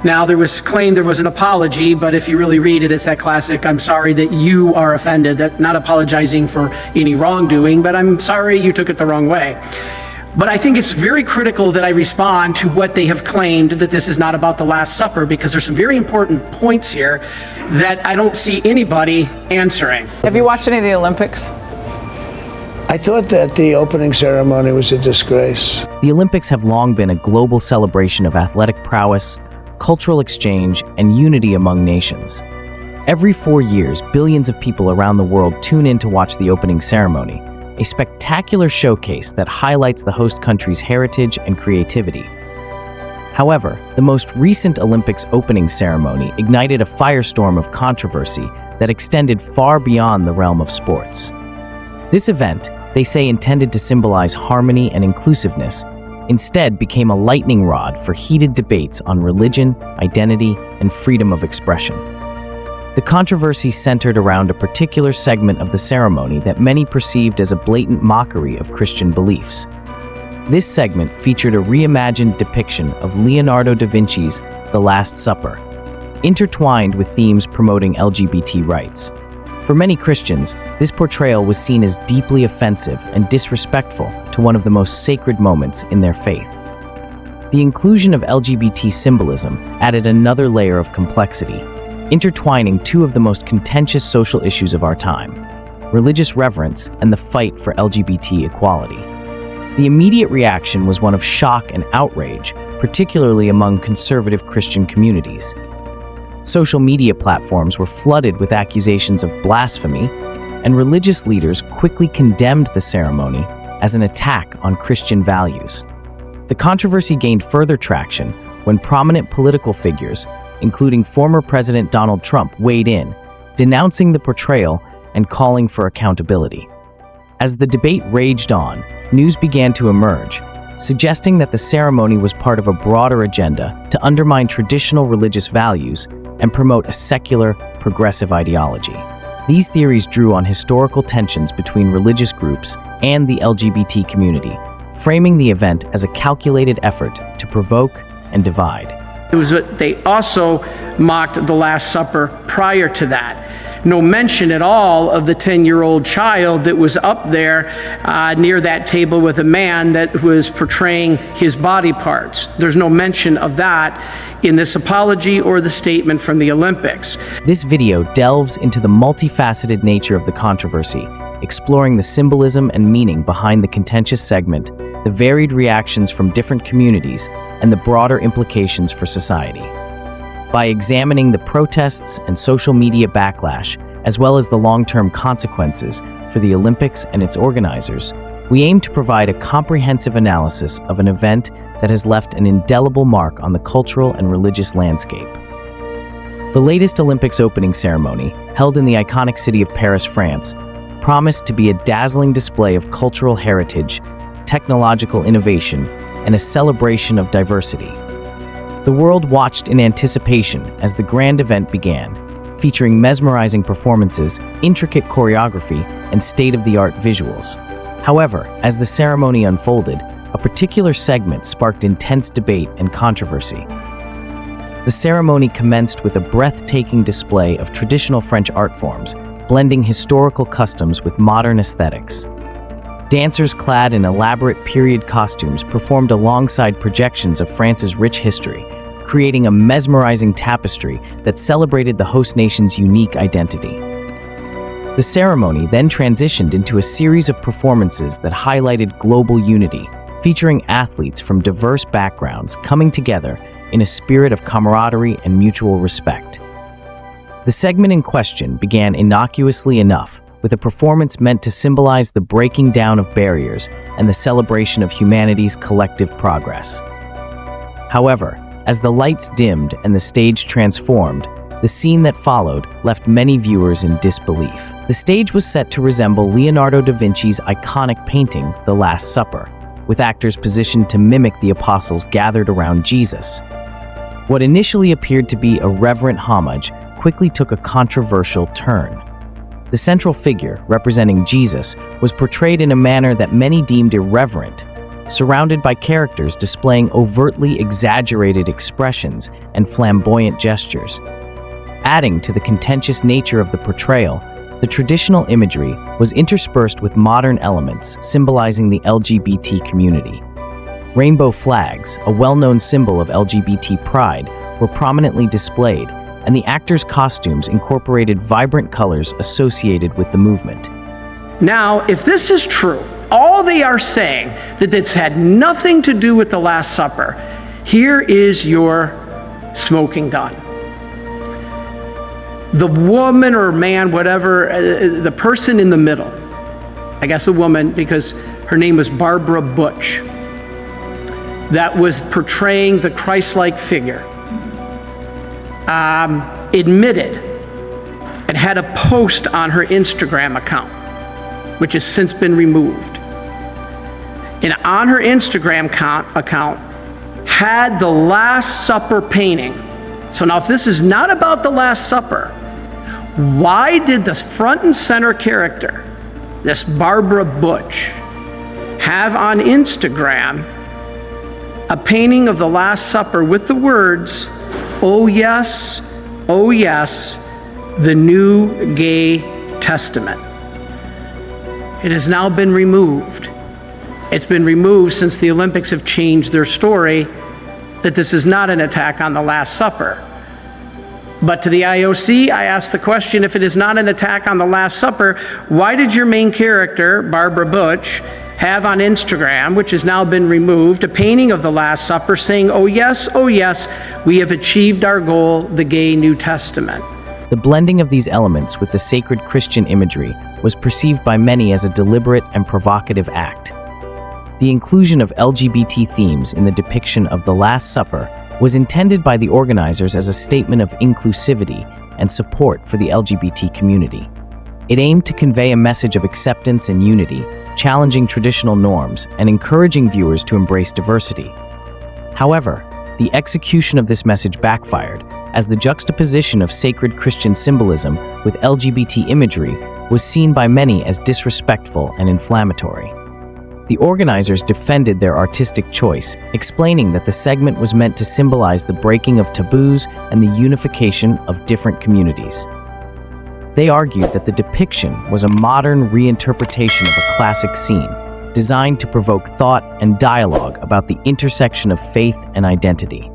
Now, there was claimed there was an apology, but if you really read it, it's that classic, I'm sorry that you are offended, that not apologizing for any wrongdoing, but I'm sorry you took it the wrong way. But I think it's very critical that I respond to what they have claimed, that this is not about the Last Supper, because there's some very important points here that I don't see anybody answering. Have you watched any of the Olympics? I thought that the opening ceremony was a disgrace. The Olympics have long been a global celebration of athletic prowess, cultural exchange, and unity among nations. Every 4 years, billions of people around the world tune in to watch the opening ceremony, a spectacular showcase that highlights the host country's heritage and creativity. However, the most recent Olympics opening ceremony ignited a firestorm of controversy that extended far beyond the realm of sports. This event, they say intended to symbolize harmony and inclusiveness, instead became a lightning rod for heated debates on religion, identity, and freedom of expression. The controversy centered around a particular segment of the ceremony that many perceived as a blatant mockery of Christian beliefs. This segment featured a reimagined depiction of Leonardo da Vinci's The Last Supper, intertwined with themes promoting LGBT rights. For many Christians, this portrayal was seen as deeply offensive and disrespectful to one of the most sacred moments in their faith. The inclusion of LGBT symbolism added another layer of complexity, intertwining two of the most contentious social issues of our time: religious reverence and the fight for LGBT equality. The immediate reaction was one of shock and outrage, particularly among conservative Christian communities. Social media platforms were flooded with accusations of blasphemy, and religious leaders quickly condemned the ceremony as an attack on Christian values. The controversy gained further traction when prominent political figures, including former President Donald Trump, weighed in, denouncing the portrayal and calling for accountability. As the debate raged on, news began to emerge, suggesting that the ceremony was part of a broader agenda to undermine traditional religious values and promote a secular, progressive ideology. These theories drew on historical tensions between religious groups and the LGBT community, framing the event as a calculated effort to provoke and divide. They also mocked the Last Supper prior to that. No mention at all of the 10-year-old child that was up there near that table with a man that was portraying his body parts. There's no mention of that in this apology or the statement from the Olympics. This video delves into the multifaceted nature of the controversy, exploring the symbolism and meaning behind the contentious segment, the varied reactions from different communities, and the broader implications for society. By examining the protests and social media backlash, as well as the long-term consequences for the Olympics and its organizers, we aim to provide a comprehensive analysis of an event that has left an indelible mark on the cultural and religious landscape. The latest Olympics opening ceremony, held in the iconic city of Paris, France, promised to be a dazzling display of cultural heritage, technological innovation, and a celebration of diversity. The world watched in anticipation as the grand event began, featuring mesmerizing performances, intricate choreography, and state-of-the-art visuals. However, as the ceremony unfolded, a particular segment sparked intense debate and controversy. The ceremony commenced with a breathtaking display of traditional French art forms, blending historical customs with modern aesthetics. Dancers clad in elaborate period costumes performed alongside projections of France's rich history, creating a mesmerizing tapestry that celebrated the host nation's unique identity. The ceremony then transitioned into a series of performances that highlighted global unity, featuring athletes from diverse backgrounds coming together in a spirit of camaraderie and mutual respect. The segment in question began innocuously enough, with a performance meant to symbolize the breaking down of barriers and the celebration of humanity's collective progress. However, as the lights dimmed and the stage transformed, the scene that followed left many viewers in disbelief. The stage was set to resemble Leonardo da Vinci's iconic painting, The Last Supper, with actors positioned to mimic the apostles gathered around Jesus. What initially appeared to be a reverent homage quickly took a controversial turn. The central figure, representing Jesus, was portrayed in a manner that many deemed irreverent, surrounded by characters displaying overtly exaggerated expressions and flamboyant gestures. Adding to the contentious nature of the portrayal, the traditional imagery was interspersed with modern elements symbolizing the LGBT community. Rainbow flags, a well-known symbol of LGBT pride, were prominently displayed, and the actors' costumes incorporated vibrant colors associated with the movement. Now, if this is true, all they are saying that this had nothing to do with the Last Supper, here is your smoking gun. The woman or man, whatever, the person in the middle, I guess a woman because her name was Barbara Butch, that was portraying the Christ-like figure, admitted and had a post on her Instagram account, which has since been removed. And on her Instagram account had the Last Supper painting. So now if this is not about the Last Supper, why did the front and center character, this Barbara Butch, have on Instagram a painting of the Last Supper with the words, oh yes, the new gay testament? It has now been removed. It's been removed since the Olympics have changed their story that this is not an attack on the Last Supper. But to the IOC, I ask the question, if it is not an attack on the Last Supper, why did your main character, Barbara Butch, have on Instagram, which has now been removed, a painting of the Last Supper saying, oh yes, we have achieved our goal, the gay New Testament? The blending of these elements with the sacred Christian imagery was perceived by many as a deliberate and provocative act. The inclusion of LGBT themes in the depiction of the Last Supper was intended by the organizers as a statement of inclusivity and support for the LGBT community. It aimed to convey a message of acceptance and unity, challenging traditional norms and encouraging viewers to embrace diversity. However, the execution of this message backfired, as the juxtaposition of sacred Christian symbolism with LGBT imagery was seen by many as disrespectful and inflammatory. The organizers defended their artistic choice, explaining that the segment was meant to symbolize the breaking of taboos and the unification of different communities. They argued that the depiction was a modern reinterpretation of a classic scene, designed to provoke thought and dialogue about the intersection of faith and identity.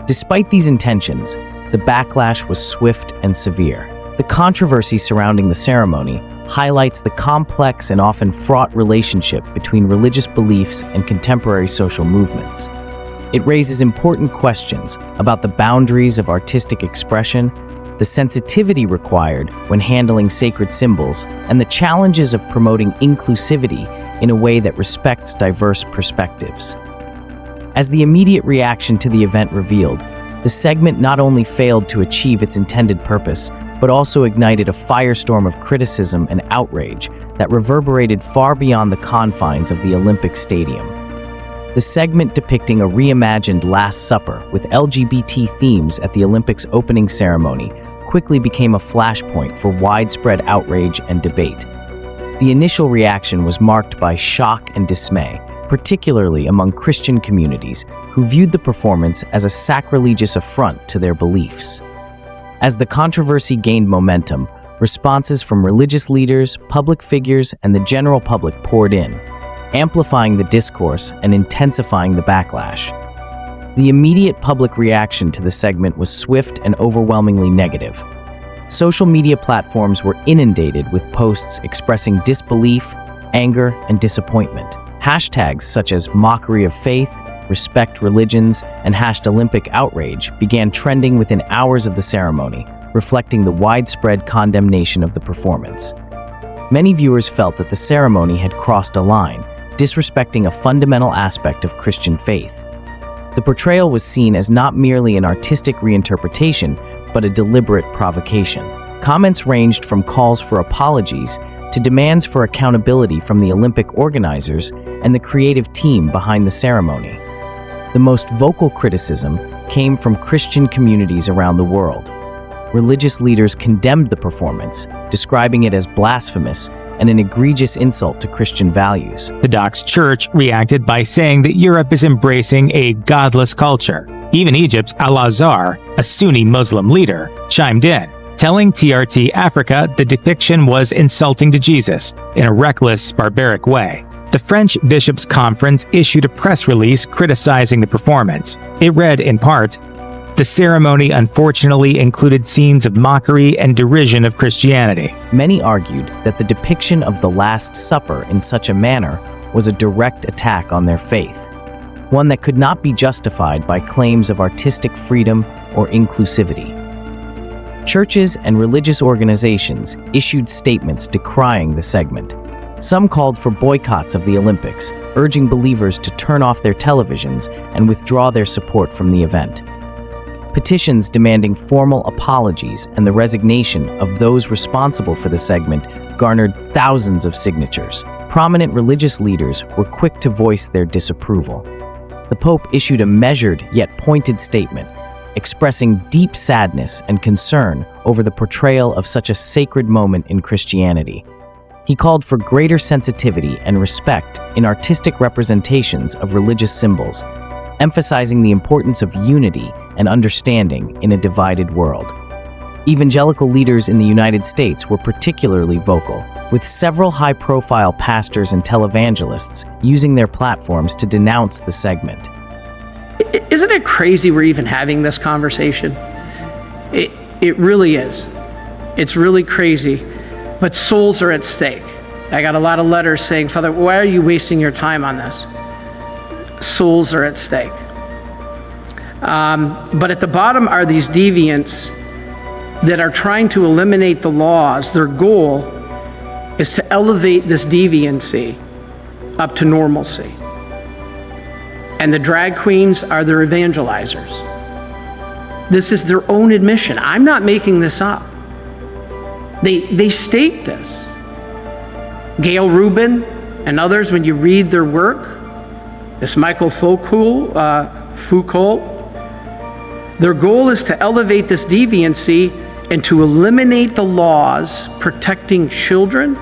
Despite these intentions, the backlash was swift and severe. The controversy surrounding the ceremony highlights the complex and often fraught relationship between religious beliefs and contemporary social movements. It raises important questions about the boundaries of artistic expression, the sensitivity required when handling sacred symbols, and the challenges of promoting inclusivity in a way that respects diverse perspectives. As the immediate reaction to the event revealed, the segment not only failed to achieve its intended purpose, but also ignited a firestorm of criticism and outrage that reverberated far beyond the confines of the Olympic Stadium. The segment depicting a reimagined Last Supper with LGBT themes at the Olympics opening ceremony quickly became a flashpoint for widespread outrage and debate. The initial reaction was marked by shock and dismay, particularly among Christian communities who viewed the performance as a sacrilegious affront to their beliefs. As the controversy gained momentum, responses from religious leaders, public figures, and the general public poured in, amplifying the discourse and intensifying the backlash. The immediate public reaction to the segment was swift and overwhelmingly negative. Social media platforms were inundated with posts expressing disbelief, anger, and disappointment. Hashtags such as Mockery of Faith, Respect Religions, and #Olympic Outrage began trending within hours of the ceremony, reflecting the widespread condemnation of the performance. Many viewers felt that the ceremony had crossed a line, disrespecting a fundamental aspect of Christian faith. The portrayal was seen as not merely an artistic reinterpretation, but a deliberate provocation. Comments ranged from calls for apologies to demands for accountability from the Olympic organizers and the creative team behind the ceremony. The most vocal criticism came from Christian communities around the world. Religious leaders condemned the performance, describing it as blasphemous and an egregious insult to Christian values. The Doc's church reacted by saying that Europe is embracing a godless culture. Even Egypt's Al-Azhar, a Sunni Muslim leader, chimed in, telling TRT Africa the depiction was insulting to Jesus in a reckless, barbaric way. The French Bishops' Conference issued a press release criticizing the performance. It read, in part, "The ceremony unfortunately included scenes of mockery and derision of Christianity." Many argued that the depiction of the Last Supper in such a manner was a direct attack on their faith, one that could not be justified by claims of artistic freedom or inclusivity. Churches and religious organizations issued statements decrying the segment. Some called for boycotts of the Olympics, urging believers to turn off their televisions and withdraw their support from the event. Petitions demanding formal apologies and the resignation of those responsible for the segment garnered thousands of signatures. Prominent religious leaders were quick to voice their disapproval. The Pope issued a measured yet pointed statement, expressing deep sadness and concern over the portrayal of such a sacred moment in Christianity. He called for greater sensitivity and respect in artistic representations of religious symbols, emphasizing the importance of unity and understanding in a divided world. Evangelical leaders in the United States were particularly vocal, with several high-profile pastors and televangelists using their platforms to denounce the segment. Isn't it crazy we're even having this conversation? It really is. It's really crazy, but souls are at stake. I got a lot of letters saying, "Father, why are you wasting your time on this?" Souls are at stake. But at the bottom are these deviants that are trying to eliminate the laws. Their goal is to elevate this deviancy up to normalcy. And the drag queens are their evangelizers. This is their own admission. I'm not making this up. They state this. Gail Rubin and others, when you read their work, this Michael Foucault, their goal is to elevate this deviancy and to eliminate the laws protecting children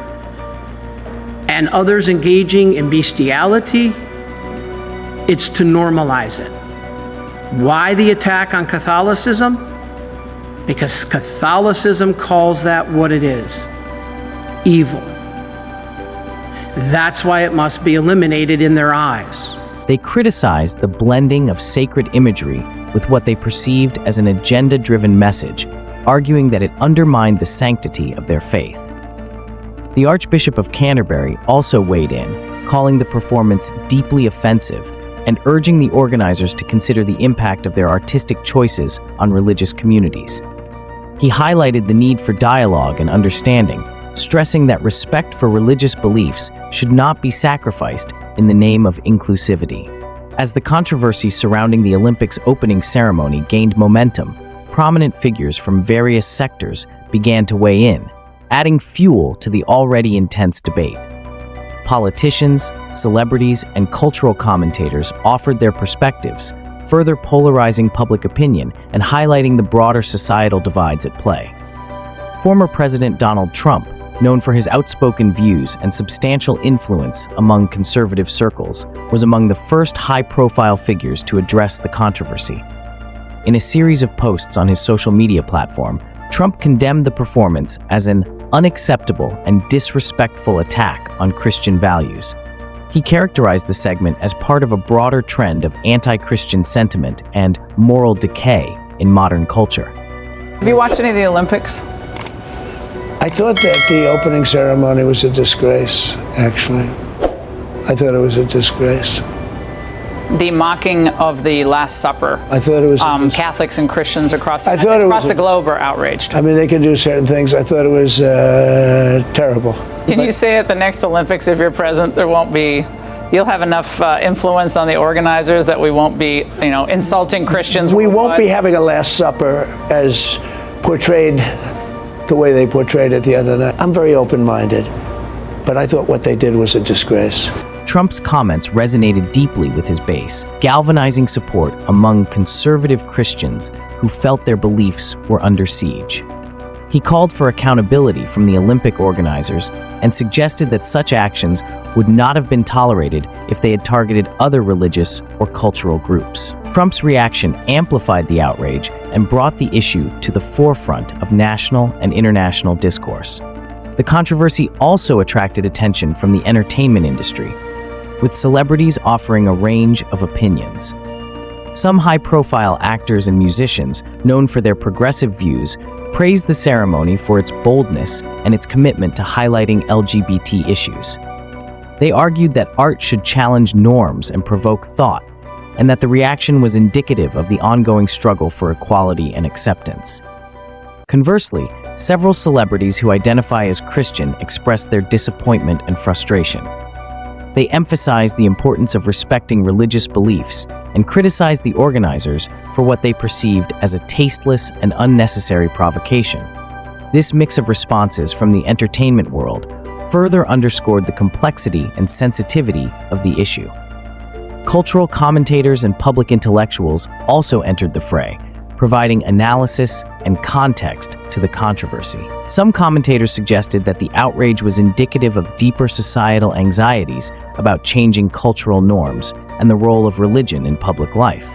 and others engaging in bestiality. It's to normalize it. Why the attack on Catholicism? Because Catholicism calls that what it is, evil. That's why it must be eliminated in their eyes. They criticized the blending of sacred imagery with what they perceived as an agenda-driven message, arguing that it undermined the sanctity of their faith. The Archbishop of Canterbury also weighed in, calling the performance deeply offensive and urging the organizers to consider the impact of their artistic choices on religious communities. He highlighted the need for dialogue and understanding, stressing that respect for religious beliefs should not be sacrificed in the name of inclusivity. As the controversy surrounding the Olympics opening ceremony gained momentum, prominent figures from various sectors began to weigh in, adding fuel to the already intense debate. Politicians, celebrities, and cultural commentators offered their perspectives, further polarizing public opinion and highlighting the broader societal divides at play. Former President Donald Trump, known for his outspoken views and substantial influence among conservative circles, was among the first high-profile figures to address the controversy. In a series of posts on his social media platform, Trump condemned the performance as an unacceptable and disrespectful attack on Christian values. He characterized the segment as part of a broader trend of anti-Christian sentiment and moral decay in modern culture. Have you watched any of the Olympics? I thought that the opening ceremony was a disgrace, actually. I thought it was a disgrace. The mocking of the Last Supper. I thought it was Catholics and Christians across the globe are outraged. I mean, they can do certain things. I thought it was terrible. Can you say at the next Olympics, if you're present, you'll have enough influence on the organizers that we won't be, insulting Christians? We won't be having a Last Supper as portrayed the way they portrayed it the other night. I'm very open-minded, but I thought what they did was a disgrace. Trump's comments resonated deeply with his base, galvanizing support among conservative Christians who felt their beliefs were under siege. He called for accountability from the Olympic organizers and suggested that such actions would not have been tolerated if they had targeted other religious or cultural groups. Trump's reaction amplified the outrage and brought the issue to the forefront of national and international discourse. The controversy also attracted attention from the entertainment industry, with celebrities offering a range of opinions. Some high-profile actors and musicians, known for their progressive views, praised the ceremony for its boldness and its commitment to highlighting LGBT issues. They argued that art should challenge norms and provoke thought, and that the reaction was indicative of the ongoing struggle for equality and acceptance. Conversely, several celebrities who identify as Christian expressed their disappointment and frustration. They emphasized the importance of respecting religious beliefs and criticized the organizers for what they perceived as a tasteless and unnecessary provocation. This mix of responses from the entertainment world further underscored the complexity and sensitivity of the issue. Cultural commentators and public intellectuals also entered the fray, providing analysis and context to the controversy. Some commentators suggested that the outrage was indicative of deeper societal anxieties about changing cultural norms and the role of religion in public life.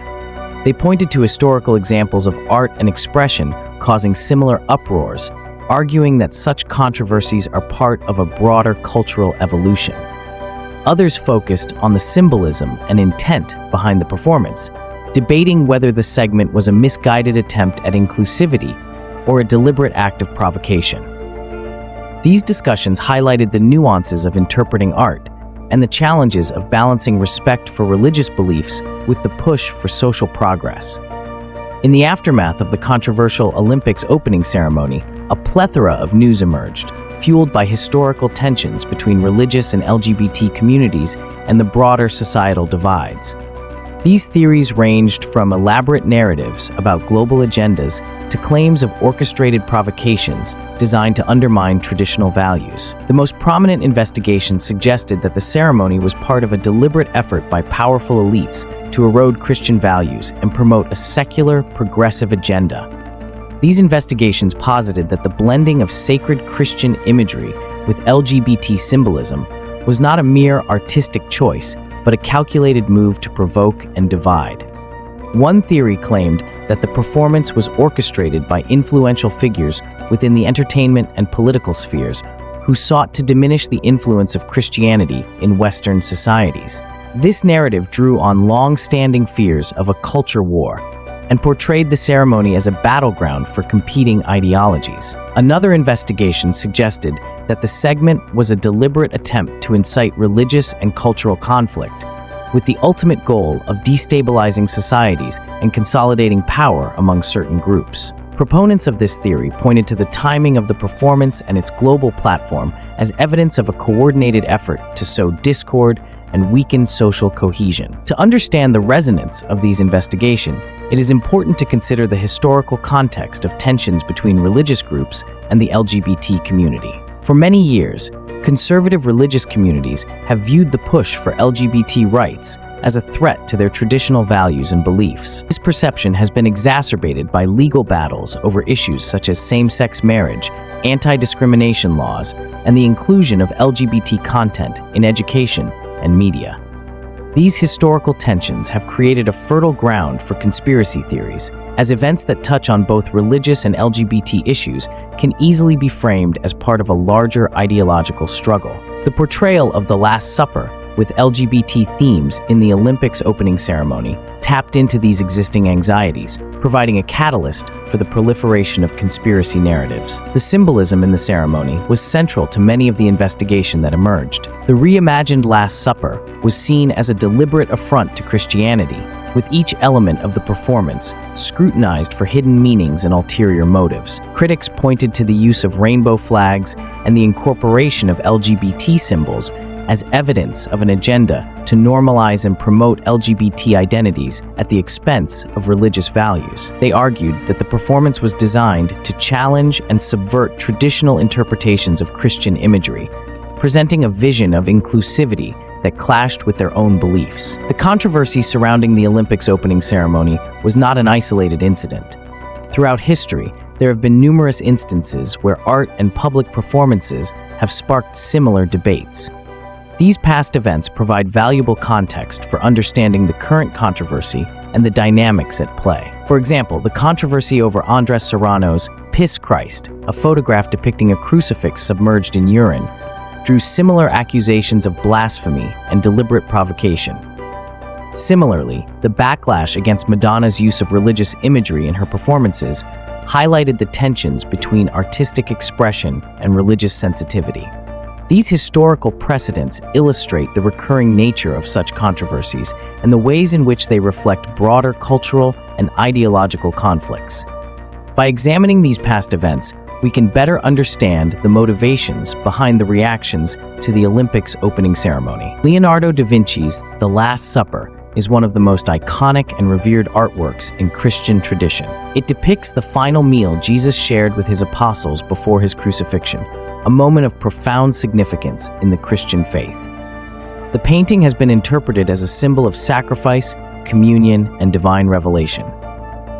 They pointed to historical examples of art and expression causing similar uproars, arguing that such controversies are part of a broader cultural evolution. Others focused on the symbolism and intent behind the performance, debating whether the segment was a misguided attempt at inclusivity or a deliberate act of provocation. These discussions highlighted the nuances of interpreting art and the challenges of balancing respect for religious beliefs with the push for social progress. In the aftermath of the controversial Olympics opening ceremony, a plethora of news emerged, fueled by historical tensions between religious and LGBT communities and the broader societal divides. These theories ranged from elaborate narratives about global agendas to claims of orchestrated provocations designed to undermine traditional values. The most prominent investigations suggested that the ceremony was part of a deliberate effort by powerful elites to erode Christian values and promote a secular, progressive agenda. These investigations posited that the blending of sacred Christian imagery with LGBT symbolism was not a mere artistic choice, but a calculated move to provoke and divide. One theory claimed that the performance was orchestrated by influential figures within the entertainment and political spheres who sought to diminish the influence of Christianity in Western societies. This narrative drew on long-standing fears of a culture war and portrayed the ceremony as a battleground for competing ideologies. Another investigation suggested that the segment was a deliberate attempt to incite religious and cultural conflict, with the ultimate goal of destabilizing societies and consolidating power among certain groups. Proponents of this theory pointed to the timing of the performance and its global platform as evidence of a coordinated effort to sow discord and weaken social cohesion. To understand the resonance of these investigations, it is important to consider the historical context of tensions between religious groups and the LGBT community. For many years, conservative religious communities have viewed the push for LGBT rights as a threat to their traditional values and beliefs. This perception has been exacerbated by legal battles over issues such as same-sex marriage, anti-discrimination laws, and the inclusion of LGBT content in education and media. These historical tensions have created a fertile ground for conspiracy theories, as events that touch on both religious and LGBT issues can easily be framed as part of a larger ideological struggle. The portrayal of the Last Supper with LGBT themes in the Olympics opening ceremony tapped into these existing anxieties, providing a catalyst for the proliferation of conspiracy narratives. The symbolism in the ceremony was central to many of the investigation that emerged. The reimagined Last Supper was seen as a deliberate affront to Christianity, with each element of the performance scrutinized for hidden meanings and ulterior motives. Critics pointed to the use of rainbow flags and the incorporation of LGBT symbols as evidence of an agenda to normalize and promote LGBT identities at the expense of religious values. They argued that the performance was designed to challenge and subvert traditional interpretations of Christian imagery, presenting a vision of inclusivity that clashed with their own beliefs. The controversy surrounding the Olympics opening ceremony was not an isolated incident. Throughout history, there have been numerous instances where art and public performances have sparked similar debates. These past events provide valuable context for understanding the current controversy and the dynamics at play. For example, the controversy over Andres Serrano's Piss Christ, a photograph depicting a crucifix submerged in urine, drew similar accusations of blasphemy and deliberate provocation. Similarly, the backlash against Madonna's use of religious imagery in her performances highlighted the tensions between artistic expression and religious sensitivity. These historical precedents illustrate the recurring nature of such controversies and the ways in which they reflect broader cultural and ideological conflicts. By examining these past events, we can better understand the motivations behind the reactions to the Olympics opening ceremony. Leonardo da Vinci's The Last Supper is one of the most iconic and revered artworks in Christian tradition. It depicts the final meal Jesus shared with his apostles before his crucifixion, a moment of profound significance in the Christian faith. The painting has been interpreted as a symbol of sacrifice, communion, and divine revelation.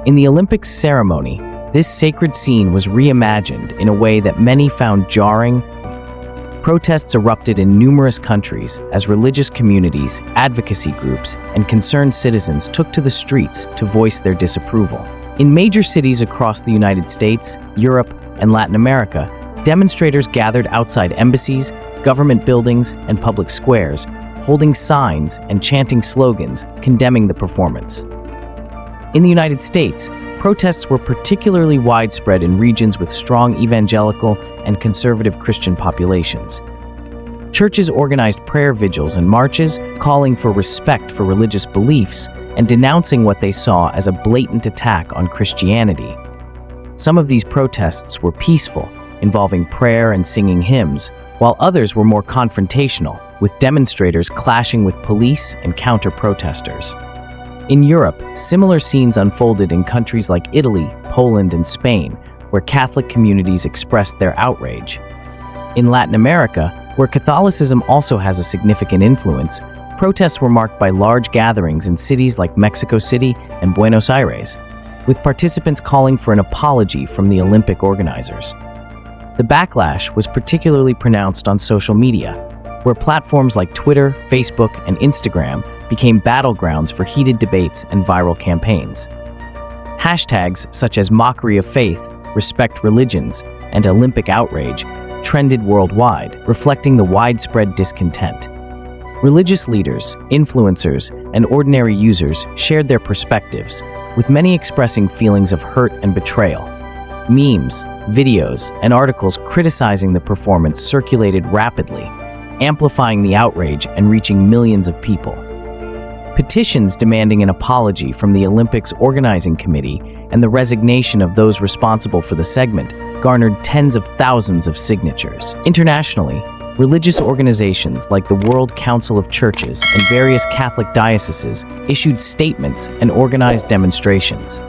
In the Olympics ceremony, this sacred scene was reimagined in a way that many found jarring. Protests erupted in numerous countries as religious communities, advocacy groups, and concerned citizens took to the streets to voice their disapproval. In major cities across the United States, Europe, and Latin America, demonstrators gathered outside embassies, government buildings, and public squares, holding signs and chanting slogans condemning the performance. In the United States, protests were particularly widespread in regions with strong evangelical and conservative Christian populations. Churches organized prayer vigils and marches, calling for respect for religious beliefs and denouncing what they saw as a blatant attack on Christianity. Some of these protests were peaceful, involving prayer and singing hymns, while others were more confrontational, with demonstrators clashing with police and counter-protesters. In Europe, similar scenes unfolded in countries like Italy, Poland, and Spain, where Catholic communities expressed their outrage. In Latin America, where Catholicism also has a significant influence, protests were marked by large gatherings in cities like Mexico City and Buenos Aires, with participants calling for an apology from the Olympic organizers. The backlash was particularly pronounced on social media, where platforms like Twitter, Facebook, and Instagram became battlegrounds for heated debates and viral campaigns. Hashtags such as Mockery of Faith, Respect Religions, and Olympic Outrage trended worldwide, reflecting the widespread discontent. Religious leaders, influencers, and ordinary users shared their perspectives, with many expressing feelings of hurt and betrayal. Memes, videos, and articles criticizing the performance circulated rapidly, amplifying the outrage and reaching millions of people. Petitions demanding an apology from the Olympics Organizing Committee and the resignation of those responsible for the segment garnered tens of thousands of signatures. Internationally, religious organizations like the World Council of Churches and various Catholic dioceses issued statements and organized demonstrations.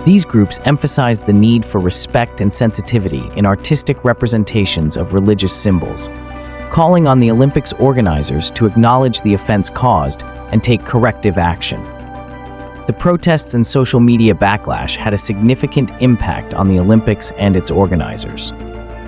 These groups emphasized the need for respect and sensitivity in artistic representations of religious symbols, calling on the Olympics organizers to acknowledge the offense caused and take corrective action. The protests and social media backlash had a significant impact on the Olympics and its organizers.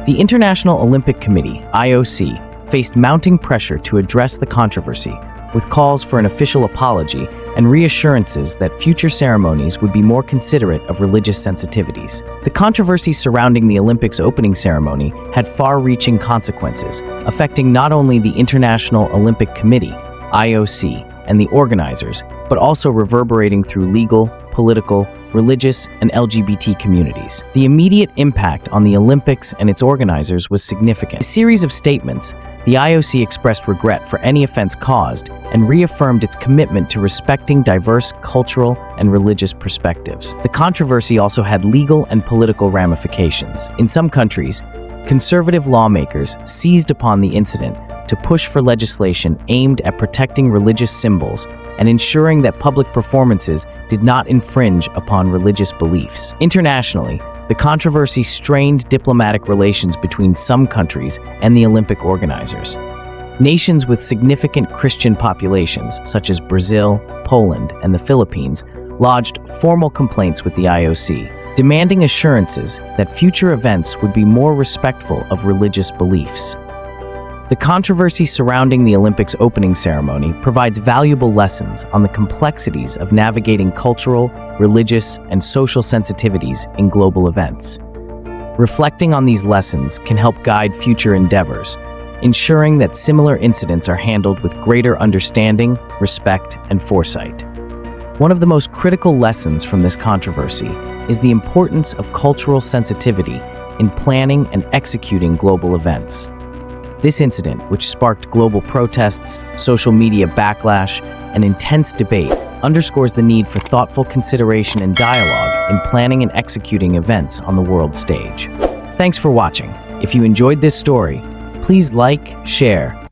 The International Olympic Committee, IOC, faced mounting pressure to address the controversy, with calls for an official apology and reassurances that future ceremonies would be more considerate of religious sensitivities. The controversy surrounding the Olympics opening ceremony had far-reaching consequences, affecting not only the International Olympic Committee, IOC, and the organizers, but also reverberating through legal, political, religious, and LGBT communities. The immediate impact on the Olympics and its organizers was significant. In a series of statements, the IOC expressed regret for any offense caused and reaffirmed its commitment to respecting diverse cultural and religious perspectives. The controversy also had legal and political ramifications. In some countries, conservative lawmakers seized upon the incident to push for legislation aimed at protecting religious symbols and ensuring that public performances did not infringe upon religious beliefs. Internationally, the controversy strained diplomatic relations between some countries and the Olympic organizers. Nations with significant Christian populations, such as Brazil, Poland, and the Philippines, lodged formal complaints with the IOC, demanding assurances that future events would be more respectful of religious beliefs. The controversy surrounding the Olympics opening ceremony provides valuable lessons on the complexities of navigating cultural, religious, and social sensitivities in global events. Reflecting on these lessons can help guide future endeavors, ensuring that similar incidents are handled with greater understanding, respect, and foresight. One of the most critical lessons from this controversy is the importance of cultural sensitivity in planning and executing global events. This incident, which sparked global protests, social media backlash, and intense debate, underscores the need for thoughtful consideration and dialogue in planning and executing events on the world stage. Thanks for watching. If you enjoyed this story, please like, share,